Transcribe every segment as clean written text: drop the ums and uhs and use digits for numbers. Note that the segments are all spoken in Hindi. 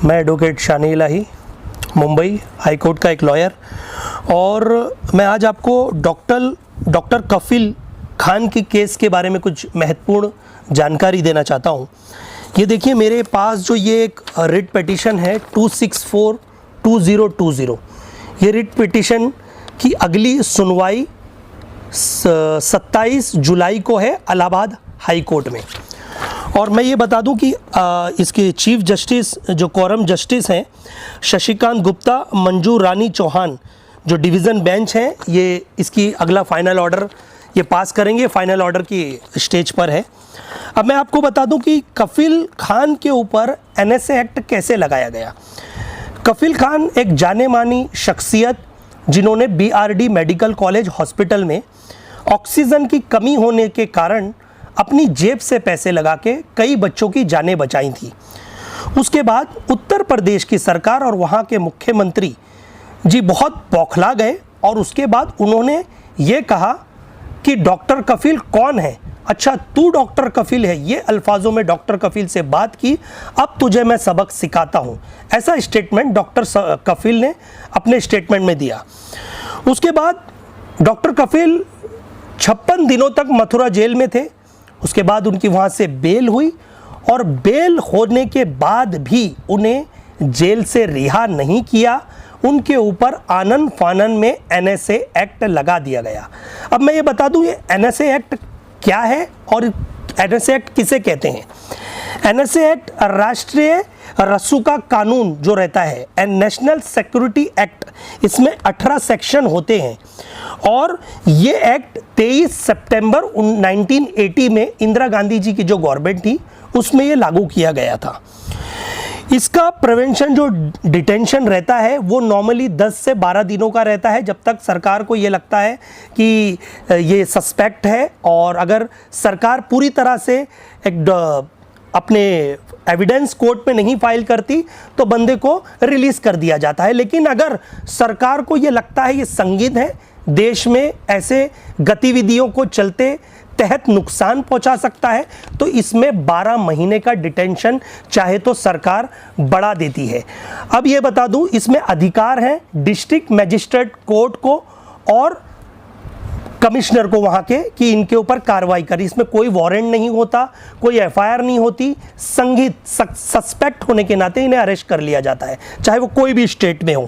मैं एडवोकेट शानी इलाही, मुंबई हाई कोर्ट का एक लॉयर, और मैं आज आपको डॉक्टर कफील खान की केस के बारे में कुछ महत्वपूर्ण जानकारी देना चाहता हूँ। ये देखिए मेरे पास जो ये एक रिट पिटीशन है 264/2020, ये रिट पिटीशन की अगली सुनवाई 27 जुलाई को है इलाहाबाद हाई कोर्ट में। और मैं ये बता दूं कि इसके चीफ जस्टिस जो कोरम जस्टिस हैं शशिकांत गुप्ता, मंजू रानी चौहान जो डिवीज़न बेंच हैं, ये इसकी अगला फाइनल ऑर्डर ये पास करेंगे, फाइनल ऑर्डर की स्टेज पर है। अब मैं आपको बता दूं कि कफील खान के ऊपर एनएसए एक्ट कैसे लगाया गया। कफील खान एक जाने मानी शख्सियत जिन्होंने बीआरडी मेडिकल कॉलेज हॉस्पिटल में ऑक्सीजन की कमी होने के कारण अपनी जेब से पैसे लगा के कई बच्चों की जानें बचाई थी। उसके बाद उत्तर प्रदेश की सरकार और वहाँ के मुख्यमंत्री जी बहुत बौखला गए और उसके बाद उन्होंने ये कहा कि डॉक्टर कफील कौन है, अच्छा तू डॉक्टर कफील है, ये अल्फाजों में डॉक्टर कफील से बात की, अब तुझे मैं सबक सिखाता हूँ, ऐसा स्टेटमेंट डॉक्टर कफील ने अपने स्टेटमेंट में दिया। उसके बाद डॉक्टर कफील 56 दिनों तक मथुरा जेल में थे। उसके बाद उनकी वहाँ से बेल हुई और बेल होने के बाद भी उन्हें जेल से रिहा नहीं किया, उनके ऊपर आनन फानन में एनएसए एक्ट लगा दिया गया। अब मैं ये बता दूं ये एनएसए एक्ट क्या है और एनएसए एक्ट किसे कहते हैं। एनएसए एक्ट राष्ट्रीय रसूखा कानून जो रहता है एंड नेशनल सिक्योरिटी एक्ट, इसमें 18 सेक्शन होते हैं और ये एक्ट 23 सितंबर 1980 में इंदिरा गांधी जी की जो गवर्नमेंट थी उसमें ये लागू किया गया था। इसका प्रिवेंशन जो डिटेंशन रहता है वो नॉर्मली 10 से 12 दिनों का रहता है, जब तक सरकार को ये लगता है कि ये सस्पेक्ट है, और अगर सरकार पूरी तरह से एक अपने एविडेंस कोर्ट में नहीं फाइल करती तो बंदे को रिलीज़ कर दिया जाता है। लेकिन अगर सरकार को ये लगता है ये संगीन है, देश में ऐसे गतिविधियों को चलते तहत नुकसान पहुंचा सकता है, तो इसमें 12 महीने का डिटेंशन चाहे तो सरकार बढ़ा देती है। अब ये बता दूं इसमें अधिकार हैं डिस्ट्रिक्ट मजिस्ट्रेट कोर्ट को और कमिश्नर को वहाँ के कि इनके ऊपर कार्रवाई करें। इसमें कोई वारंट नहीं होता, कोई एफआईआर नहीं होती, संगीत सस्पेक्ट होने के नाते इन्हें अरेस्ट कर लिया जाता है, चाहे वो कोई भी स्टेट में हो।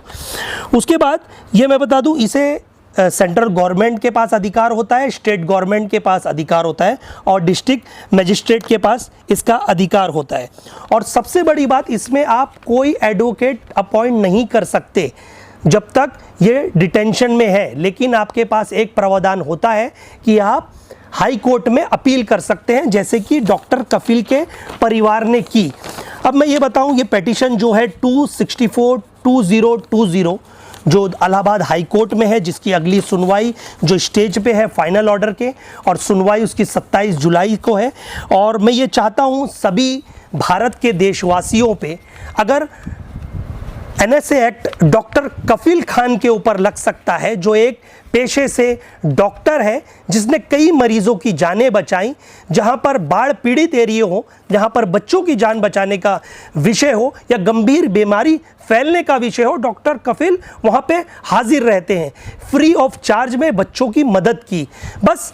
उसके बाद ये मैं बता दूं इसे सेंट्रल गवर्नमेंट के पास अधिकार होता है, स्टेट गवर्नमेंट के पास अधिकार होता है और डिस्ट्रिक्ट मजिस्ट्रेट के पास इसका अधिकार होता है। और सबसे बड़ी बात, इसमें आप कोई एडवोकेट अपॉइंट नहीं कर सकते जब तक ये डिटेंशन में है, लेकिन आपके पास एक प्रावधान होता है कि आप हाई कोर्ट में अपील कर सकते हैं, जैसे कि डॉक्टर कफील के परिवार ने की। अब मैं ये बताऊं ये पिटीशन जो है 264/2020 जो इलाहाबाद हाई कोर्ट में है, जिसकी अगली सुनवाई जो स्टेज पे है फाइनल ऑर्डर के, और सुनवाई उसकी 27 जुलाई को है। और मैं ये चाहता हूँ सभी भारत के देशवासियों पे, अगर एनएसए एक्ट डॉक्टर कफील खान के ऊपर लग सकता है, जो एक पेशे से डॉक्टर है जिसने कई मरीजों की जानें बचाई, जहां पर बाढ़ पीड़ित एरिया हो, जहां पर बच्चों की जान बचाने का विषय हो या गंभीर बीमारी फैलने का विषय हो, डॉक्टर कफील वहां पे हाजिर रहते हैं, फ्री ऑफ चार्ज में बच्चों की मदद की। बस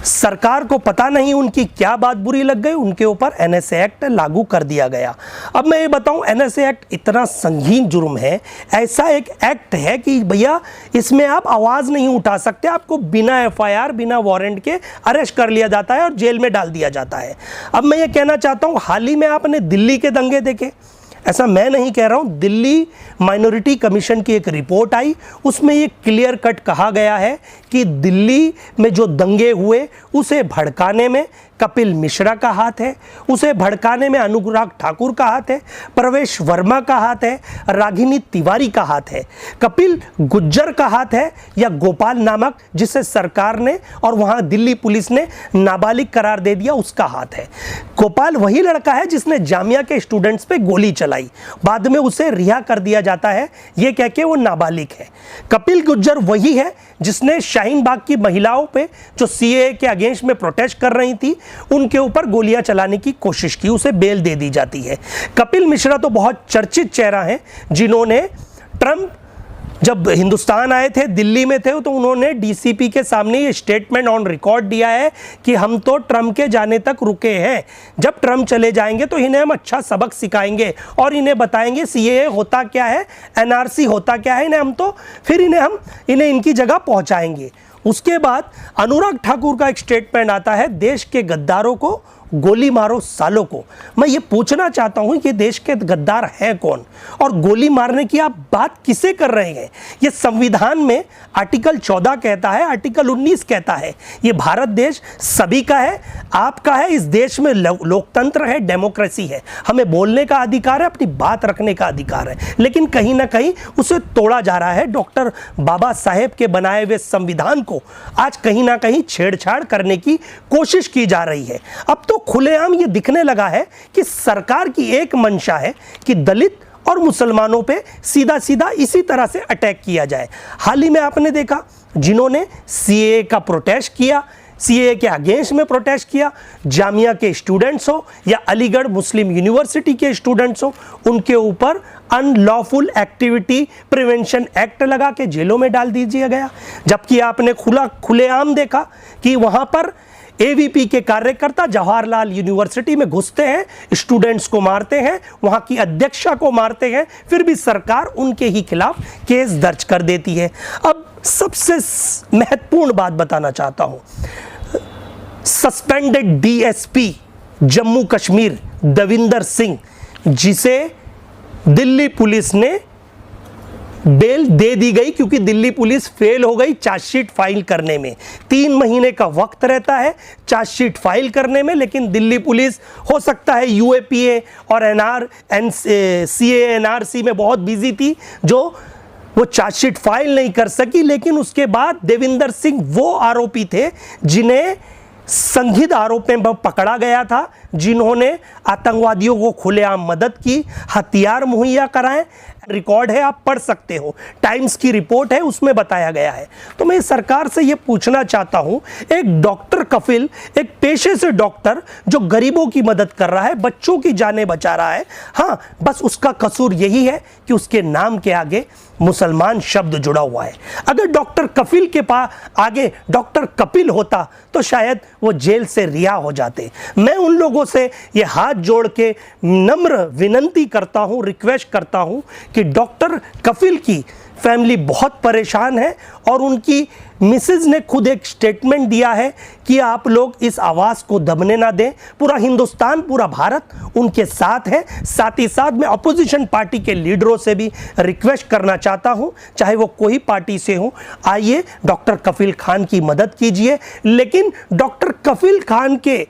सरकार को पता नहीं उनकी क्या बात बुरी लग गई, उनके ऊपर एनएसए एक्ट लागू कर दिया गया। अब मैं ये बताऊं एनएसए एक्ट इतना संगीन जुर्म है, ऐसा एक एक्ट है कि भैया इसमें आप आवाज़ नहीं उठा सकते, आपको बिना एफआईआर बिना वारंट के अरेस्ट कर लिया जाता है और जेल में डाल दिया जाता है। अब मैं ये कहना चाहता हूँ, हाल ही में आपने दिल्ली के दंगे देखे, ऐसा मैं नहीं कह रहा हूँ, दिल्ली माइनॉरिटी कमीशन की एक रिपोर्ट आई, उसमें ये क्लियर कट कहा गया है कि दिल्ली में जो दंगे हुए उसे भड़काने में कपिल मिश्रा का हाथ है, उसे भड़काने में अनुराग ठाकुर का हाथ है, प्रवेश वर्मा का हाथ है, रागिनी तिवारी का हाथ है, कपिल गुज्जर का हाथ है, या गोपाल नामक जिसे सरकार ने और वहाँ दिल्ली पुलिस ने नाबालिग करार दे दिया उसका हाथ है। गोपाल वही लड़का है जिसने जामिया के स्टूडेंट्स पे गोली चलाई, बाद में उसे रिहा कर दिया जाता है ये कह के वो नाबालिग है। कपिल गुज्जर वही है जिसने शाहीन बाग की महिलाओं पे जो सीएए के अगेंस्ट में प्रोटेस्ट कर रही थी उनके ऊपर गोलियां चलाने की कोशिश की, उसे बेल दे दी जाती है। कपिल मिश्रा तो बहुत चर्चित चेहरा है, जिन्होंने ट्रंप जब हिंदुस्तान आए थे, दिल्ली में थे, तो उन्होंने डीसीपी के सामने ये स्टेटमेंट ऑन रिकॉर्ड दिया है कि हम तो ट्रंप के जाने तक रुके हैं, जब ट्रंप चले जाएंगे तो इन्हें हम अच्छा सबक सिखाएंगे और इन्हें बताएंगे सीएए होता क्या है, एनआरसी होता क्या है, फिर इन्हें इनकी जगह पहुंचाएंगे। उसके बाद अनुराग ठाकुर का एक स्टेटमेंट आता है, देश के गद्दारों को गोली मारो सालों को। मैं ये पूछना चाहता हूं कि देश के गद्दार हैं कौन और गोली मारने की आप बात किसे कर रहे हैं? ये संविधान में आर्टिकल 14 कहता है, आर्टिकल 19 कहता है, ये भारत देश सभी का है, आपका है। इस देश में लोकतंत्र है, डेमोक्रेसी है, हमें बोलने का अधिकार है, अपनी बात रखने का अधिकार है, लेकिन कहीं ना कहीं उसे तोड़ा जा रहा है। डॉक्टर बाबा साहेब के बनाए हुए संविधान को आज कहीं ना कहीं छेड़छाड़ करने की कोशिश की जा रही है। अब तो खुलेआम ये दिखने लगा है कि सरकार की एक मंशा है कि दलित और मुसलमानों पे सीधा सीधा इसी तरह से अटैक किया जाए। हाल ही में आपने देखा, जिन्होंने सीएए का प्रोटेस्ट किया, सीएए के अगेंस्ट में प्रोटेस्ट किया, जामिया के स्टूडेंट्स हो या अलीगढ़ मुस्लिम यूनिवर्सिटी के स्टूडेंट्स हो, उनके ऊपर अनलॉफुल एक्टिविटी प्रिवेंशन एक्ट लगा के जेलों में डाल दीजिए गया। जबकि आपने खुलेआम देखा कि वहां पर एवीपी के कार्यकर्ता जवाहरलाल यूनिवर्सिटी में घुसते हैं, स्टूडेंट्स को मारते हैं, वहां की अध्यक्षा को मारते हैं, फिर भी सरकार उनके ही खिलाफ केस दर्ज कर देती है। अब सबसे महत्वपूर्ण बात बताना चाहता हूं, सस्पेंडेड डीएसपी जम्मू कश्मीर दविंदर सिंह, जिसे दिल्ली पुलिस ने बेल दे दी गई क्योंकि दिल्ली पुलिस फेल हो गई चार्जशीट फाइल करने में। 3 महीने का वक्त रहता है चार्जशीट फाइल करने में, लेकिन दिल्ली पुलिस हो सकता है यूएपीए और सीए एनआरसी में बहुत बिजी थी, जो वो चार्जशीट फाइल नहीं कर सकी। लेकिन उसके बाद देविंदर सिंह वो आरोपी थे जिन्हें संदिग्ध आरोप में पकड़ा गया था, जिन्होंने आतंकवादियों को खुलेआम मदद की, हथियार मुहैया कराए। रिकॉर्ड है, आप पढ़ सकते हो, टाइम्स की रिपोर्ट है, उसमें बताया गया है। तो मैं सरकार से ये पूछना चाहता हूं, एक डॉक्टर कफिल, एक पेशे से डॉक्टर जो गरीबों की मदद कर रहा है, बच्चों की जानें बचा रहा है, हाँ, बस उसका कसूर यही है कि उसके नाम के आगे मुसलमान शब्द जुड़ा हुआ है। अगर डॉक्टर कफिल के पास आगे डॉक्टर कपिल होता तो शायद वो जेल से रिहा हो जाते। मैं उन लोगों से ये हाथ जोड़ के नम्र विनंती करता हूं, रिक्वेस्ट करता हूं कि डॉक्टर कफिल की फैमिली बहुत परेशान है और उनकी मिसेज ने खुद एक स्टेटमेंट दिया है कि आप लोग इस आवाज़ को दबने ना दें। पूरा हिंदुस्तान, पूरा भारत उनके साथ है। साथ ही साथ मैं अपोजिशन पार्टी के लीडरों से भी रिक्वेस्ट करना चाहता हूं, चाहे वो कोई पार्टी से हो, आइए डॉक्टर कफिल खान की मदद कीजिए। लेकिन डॉक्टर कफिल खान के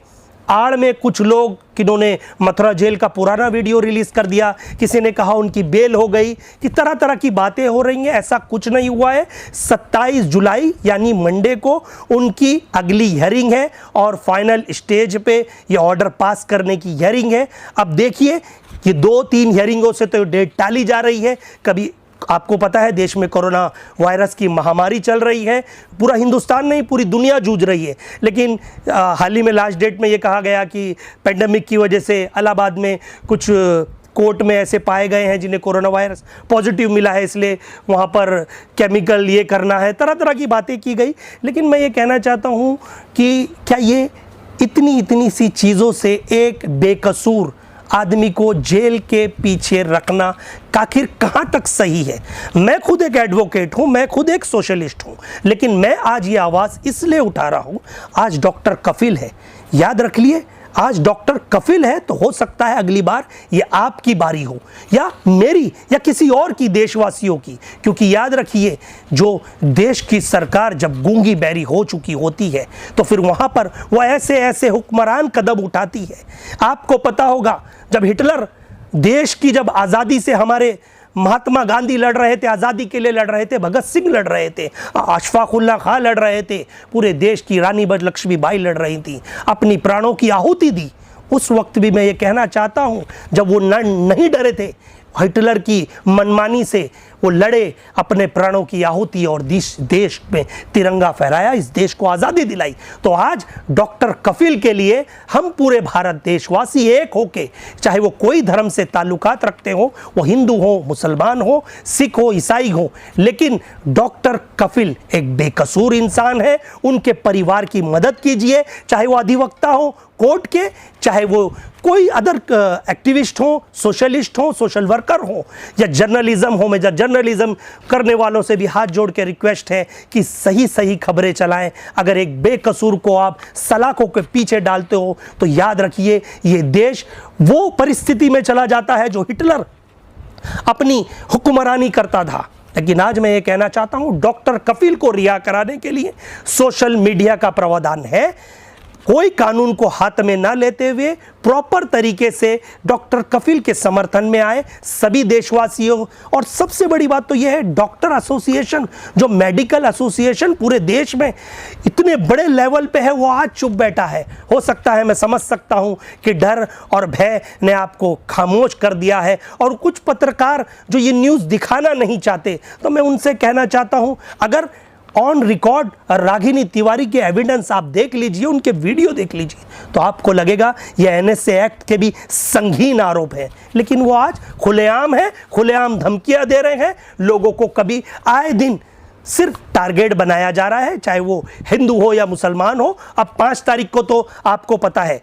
आड़ में कुछ लोग, किन्होंने मथुरा जेल का पुराना वीडियो रिलीज कर दिया, किसी ने कहा उनकी बेल हो गई, कि तरह तरह की बातें हो रही हैं। ऐसा कुछ नहीं हुआ है। 27 जुलाई यानी मंडे को उनकी अगली हियरिंग है और फाइनल स्टेज पे ये ऑर्डर पास करने की हियरिंग है। अब देखिए कि 2-3 हियरिंगों से तो डेट टाली जा रही है। कभी आपको पता है देश में कोरोना वायरस की महामारी चल रही है, पूरा हिंदुस्तान नहीं पूरी दुनिया जूझ रही है। लेकिन हाल ही में लास्ट डेट में ये कहा गया कि पेंडेमिक की वजह से इलाहाबाद में कुछ कोर्ट में ऐसे पाए गए हैं जिन्हें कोरोना वायरस पॉजिटिव मिला है, इसलिए वहाँ पर केमिकल ये करना है, तरह तरह की बातें की गई। लेकिन मैं ये कहना चाहता हूँ कि क्या ये इतनी सी चीज़ों से एक बेकसूर आदमी को जेल के पीछे रखना आखिर कहाँ तक सही है? मैं खुद एक एडवोकेट हूँ, मैं खुद एक सोशलिस्ट हूँ, लेकिन मैं आज ये आवाज़ इसलिए उठा रहा हूँ, आज डॉक्टर कफिल है, याद रख लिए, आज डॉक्टर कफिल है तो हो सकता है अगली बार ये आपकी बारी हो या मेरी या किसी और की, देशवासियों की। क्योंकि याद रखिए, जो देश की सरकार जब गूंगी बैरी हो चुकी होती है तो फिर वहाँ पर वो ऐसे हुक्मरान कदम उठाती है। आपको पता होगा जब हिटलर देश की जब आज़ादी से, हमारे महात्मा गांधी लड़ रहे थे, आज़ादी के लिए लड़ रहे थे, भगत सिंह लड़ रहे थे, अशफाकुल्ला खां लड़ रहे थे, पूरे देश की रानी लक्ष्मीबाई लड़ रही थी, अपनी प्राणों की आहुति दी। उस वक्त भी मैं ये कहना चाहता हूँ, जब वो नहीं डरे थे हिटलर की मनमानी से, वो लड़े, अपने प्राणों की आहुति और देश में तिरंगा फहराया, इस देश को आज़ादी दिलाई। तो आज डॉक्टर कफिल के लिए हम पूरे भारत देशवासी एक होके, चाहे वो कोई धर्म से ताल्लुकात रखते हो, वो हिंदू हो, मुसलमान हो, सिख हो, ईसाई हो, लेकिन डॉक्टर कफिल एक बेकसूर इंसान है। उनके परिवार की मदद कीजिए, चाहे वो अधिवक्ता हो कोर्ट के, चाहे वो कोई अदर एक्टिविस्ट हो, सोशलिस्ट हो, सोशल वर्कर हो, या जर्नलिज्म हो। मैं जर्नलिज्म करने वालों से भी हाथ जोड़ के रिक्वेस्ट है कि सही सही खबरें चलाएं। अगर एक बेकसूर को आप सलाखों के पीछे डालते हो तो याद रखिए ये देश वो परिस्थिति में चला जाता है जो हिटलर अपनी हुक्मरानी करता था। लेकिन आज मैं ये कहना चाहता हूं, डॉक्टर कफिल को रिहा कराने के लिए सोशल मीडिया का प्रावधान है। कोई कानून को हाथ में ना लेते हुए प्रॉपर तरीके से डॉक्टर कफिल के समर्थन में आए सभी देशवासियों। और सबसे बड़ी बात तो यह है, डॉक्टर एसोसिएशन जो मेडिकल एसोसिएशन पूरे देश में इतने बड़े लेवल पे है, वो आज चुप बैठा है। हो सकता है, मैं समझ सकता हूं कि डर और भय ने आपको खामोश कर दिया है, और कुछ पत्रकार जो ये न्यूज़ दिखाना नहीं चाहते, तो मैं उनसे कहना चाहता हूं, अगर ऑन रिकॉर्ड रागिनी तिवारी के एविडेंस आप देख लीजिए, उनके वीडियो देख लीजिए, तो आपको लगेगा ये एनएसए एक्ट के भी संगीन आरोप है। लेकिन वो आज खुलेआम है, खुलेआम धमकियां दे रहे हैं लोगों को। कभी आए दिन सिर्फ टारगेट बनाया जा रहा है, चाहे वो हिंदू हो या मुसलमान हो। अब 5 तारीख को तो आपको पता है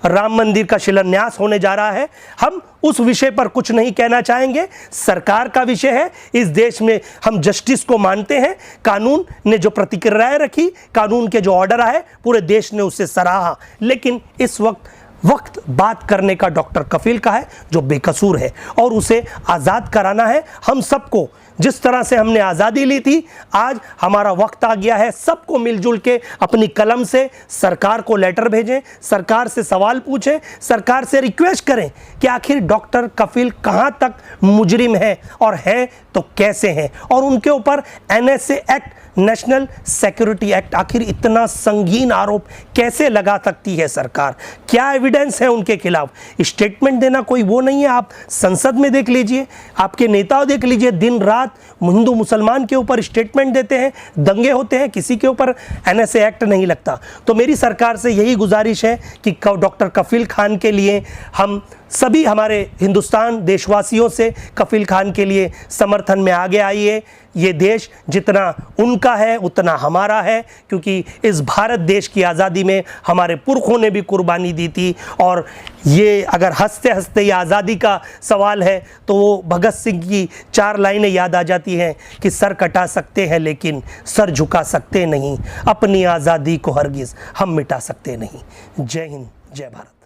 राम मंदिर का शिलान्यास होने जा रहा है। हम उस विषय पर कुछ नहीं कहना चाहेंगे, सरकार का विषय है। इस देश में हम जस्टिस को मानते हैं। कानून ने जो प्रतिक्रियाएं रखी, कानून के जो ऑर्डर आए, पूरे देश ने उसे सराहा। लेकिन इस वक्त बात करने का डॉक्टर कफिल का है, जो बेकसूर है, और उसे आज़ाद कराना है। हम सबको, जिस तरह से हमने आज़ादी ली थी, आज हमारा वक्त आ गया है सबको मिलजुल के अपनी कलम से सरकार को लेटर भेजें, सरकार से सवाल पूछें, सरकार से रिक्वेस्ट करें कि आखिर डॉक्टर कफिल कहां तक मुजरिम है, और है तो कैसे हैं, और उनके ऊपर NSA act, national security act, आखिर इतना संगीन आरोप कैसे लगा सकती है सरकार? क्या एविडेंस है उनके खिलाफ? स्टेटमेंट देना कोई वो नहीं है। आप संसद में देख लीजिए, आपके नेताओं देख लीजिए, दिन रात हिंदू मुसलमान के ऊपर स्टेटमेंट देते हैं, दंगे होते हैं, किसी के ऊपर एनएसए एक्ट नहीं लगता। तो मेरी सरकार से यही गुजारिश है कि डॉक्टर कफिल खान के लिए हम सभी, हमारे हिंदुस्तान देशवासियों से कफिल खान के लिए समर्थन में आगे आइए। ये देश जितना उनका है उतना हमारा है, क्योंकि इस भारत देश की आज़ादी में हमारे पुरखों ने भी कुर्बानी दी थी। और ये अगर हंसते हंसते ये आज़ादी का सवाल है, तो वो भगत सिंह की 4 लाइनें याद आ जाती हैं कि सर कटा सकते हैं लेकिन सर झुका सकते नहीं, अपनी आज़ादी को हरगिज़ हम मिटा सकते नहीं। जय हिंद, जय भारत।